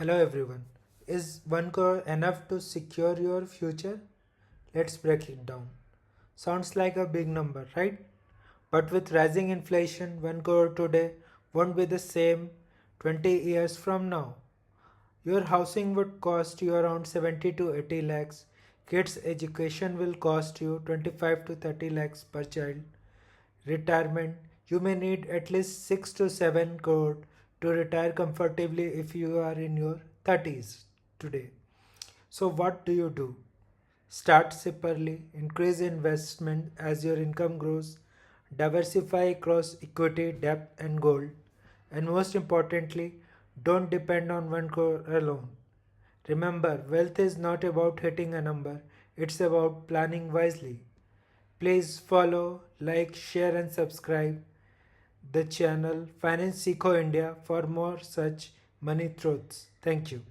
Hello everyone. Is 1 crore enough to secure your future? Let's break it down. Sounds like a big number, right? But with rising inflation, 1 crore today won't be the same 20 years from now. Your housing would cost you around 70 to 80 lakhs. Kids' education will cost you 25 to 30 lakhs per child. Retirement, you may need at least 6 to 7 crore to retire comfortably if you are in your 30s today. So, what do you do? Start separately, increase investment as your income grows, diversify across equity, debt, and gold, and most importantly, don't depend on 1 crore alone. Remember, wealth is not about hitting a number, it's about planning wisely. Please follow, like, share, and subscribe the channel Finance Sikho India for more such money truths. Thank you.